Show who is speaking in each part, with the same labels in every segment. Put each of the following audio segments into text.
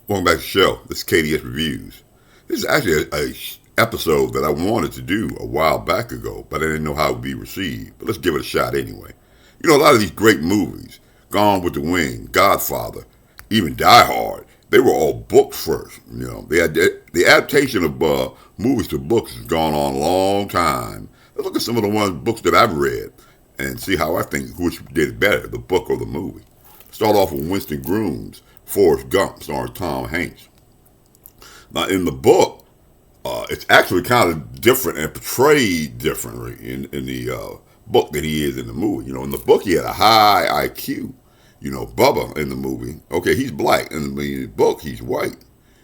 Speaker 1: Welcome back to the show. This is KDS Reviews. This is actually a episode that I wanted to do a while back ago, but I didn't know how it would be received. But let's give it a shot anyway. You know, a lot of these great movies, Gone with the Wind, Godfather, even Die Hard, they were all books first. You know, the adaptation of movies to books has gone on a long time. Let's look at some of the books that I've read and see how I think which did it better, the book or the movie. Start off with Winston Groom's Forrest Gump, starring Tom Hanks. Now, in the book, it's actually kind of different and portrayed differently in the book than he is in the movie. You know, in the book, he had a high IQ. You know, Bubba in the movie, okay, he's black. In the book, he's white.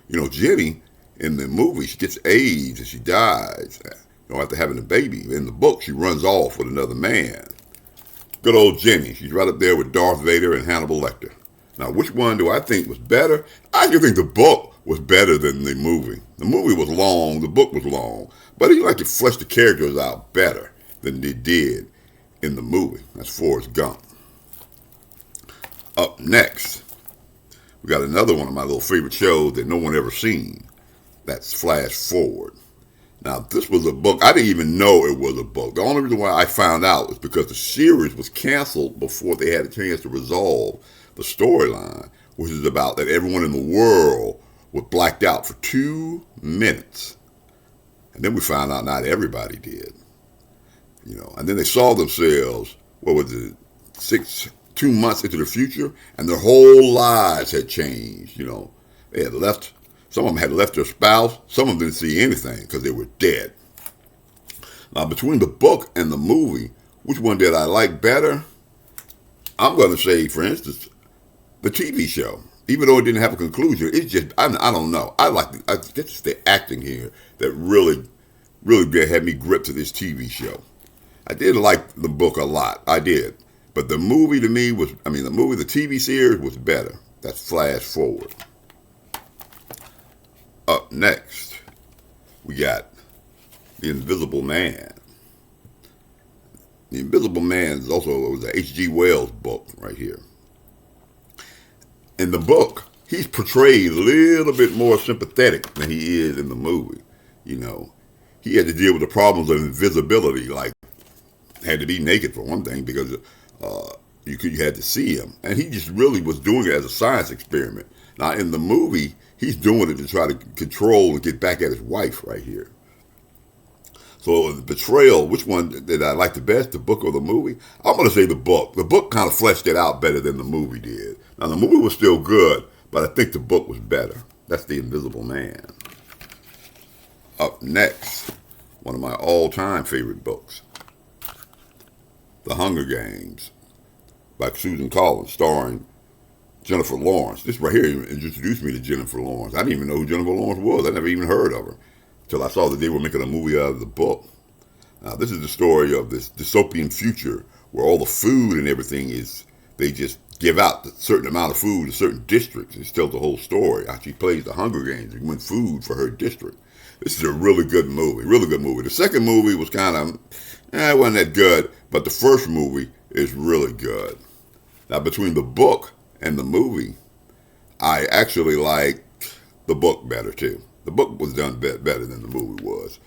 Speaker 1: You know, Jenny in the movie, she gets AIDS and she dies, you know, after having a baby. In the book, she runs off with another man. Good old Jenny. She's right up there with Darth Vader and Hannibal Lecter. Now, which one do I think was better? I actually think the book was better than the movie. The movie was long, the book was long, but he liked to flesh the characters out better than they did in the movie. That's Forrest Gump. Up next, we got another one of my little favorite shows that no one ever seen. That's Flash Forward. Now, this was a book. I didn't even know it was a book. The only reason why I found out was because the series was canceled before they had a chance to resolve the storyline, which is about that everyone in the world was blacked out for 2 minutes. And then we found out not everybody did. You know, and then they saw themselves, 2 months into the future, and their whole lives had changed. You know, they had left. Some of them had left their spouse. Some of them didn't see anything because they were dead. Now, between the book and the movie, which one did I like better? I'm going to say, for instance, the TV show. Even though it didn't have a conclusion, it's just, I don't know. It's the acting here that really had me gripped to this TV show. I did like the book a lot. I did. But the movie to me the TV series was better. That's Flash Forward. Up next, we got The Invisible Man. The Invisible Man was a H.G. Wells book right here. In the book, he's portrayed a little bit more sympathetic than he is in the movie. You know, he had to deal with the problems of invisibility, like had to be naked for one thing because you had to see him, and he just really was doing it as a science experiment. Now, in the movie, he's doing it to try to control and get back at his wife right here. So the betrayal, which one did I like the best, the book or the movie? I'm going to say the book. The book kind of fleshed it out better than the movie did. Now, the movie was still good, but I think the book was better. That's The Invisible Man. Up next, one of my all-time favorite books, The Hunger Games by Susan Collins, starring Jennifer Lawrence. This right here introduced me to Jennifer Lawrence. I didn't even know who Jennifer Lawrence was. I never even heard of her until I saw that they were making a movie out of the book. Now, this is the story of this dystopian future where all the food and everything they just give out a certain amount of food to certain districts. It tells the whole story. How she plays the Hunger Games and wins food for her district. This is a really good movie, really good movie. The second movie was kind of, it wasn't that good, but the first movie is really good. Now, between the book and the movie, I actually like the book better too. The book was done better than the movie was.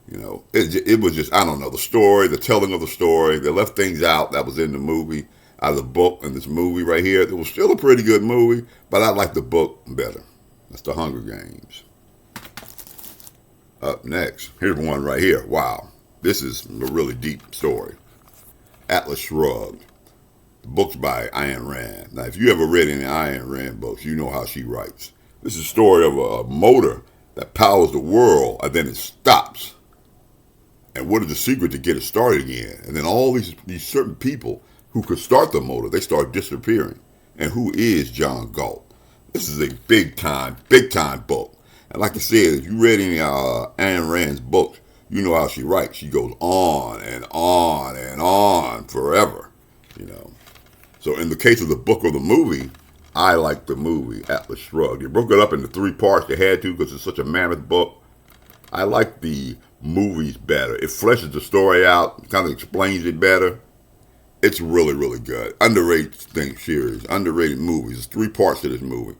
Speaker 1: You know, it was just, I don't know, the story, the telling of the story. They left things out that was in the movie, out of the book and this movie right here. It was still a pretty good movie, but I like the book better. That's The Hunger Games. Up next, here's one right here. Wow, this is a really deep story. Atlas Shrugged. The book's by Ayn Rand. Now, if you ever read any Ayn Rand books, you know how she writes. This is a story of a motor that powers the world, and then it stops. And what is the secret to get it started again? And then all these certain people who could start the motor, they start disappearing. And who is John Galt? This is a big time book. And like I said, if you read any Ayn Rand's books, you know how she writes. She goes on and on and on forever, you know. So in the case of the book or the movie, I like the movie, Atlas Shrugged. They broke it up into 3 parts. They had to because it's such a mammoth book. I like the movies better. It fleshes the story out, kind of explains it better. It's really, really good. Underrated series, underrated movies. There's 3 parts to this movie.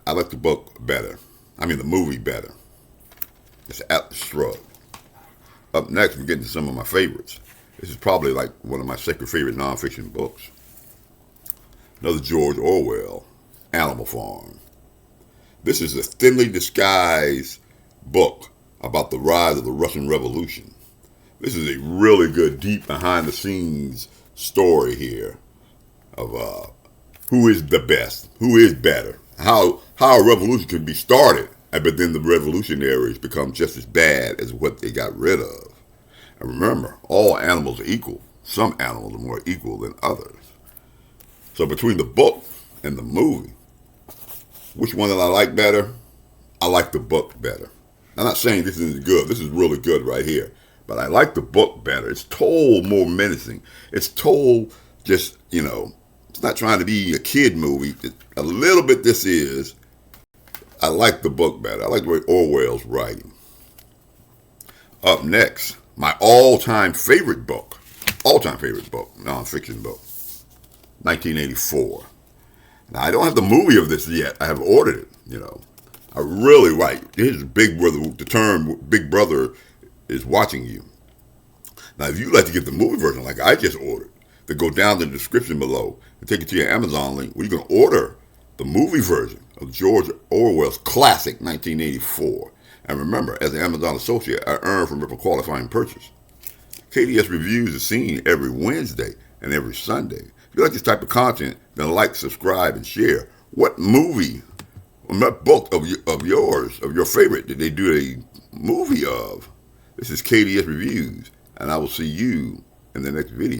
Speaker 1: I like the book better. I mean, the movie better. It's Atlas Shrugged. Up next, we're getting to some of my favorites. This is probably like one of my second favorite nonfiction books. Another George Orwell, Animal Farm. This is a thinly disguised book about the rise of the Russian Revolution. This is a really good, deep behind-the-scenes story here of who is the best, who is better, how a revolution can be started, but then the revolutionaries become just as bad as what they got rid of. And remember, all animals are equal. Some animals are more equal than others. So between the book and the movie, which one did I like better? I like the book better. I'm not saying this isn't good. This is really good right here. But I like the book better. It's told more menacing. It's told just, it's not trying to be a kid movie. A little bit this is. I like the book better. I like the way Orwell's writing. Up next, my all-time favorite book, nonfiction book, 1984. Now, I don't have the movie of this yet. I have ordered it, I really like. Here's Big Brother. The term Big Brother is watching you. Now, if you'd like to get the movie version like I just ordered, then go down to the description below and take it to your Amazon link where you can order the movie version of George Orwell's classic 1984. And remember, as an Amazon associate, I earn from every qualifying purchase. KDS Reviews is seen every Wednesday and every Sunday. If you like this type of content, then like, subscribe, and share. What movie, what book of your favorite, did they do a movie of? This is KDS Reviews, and I will see you in the next video.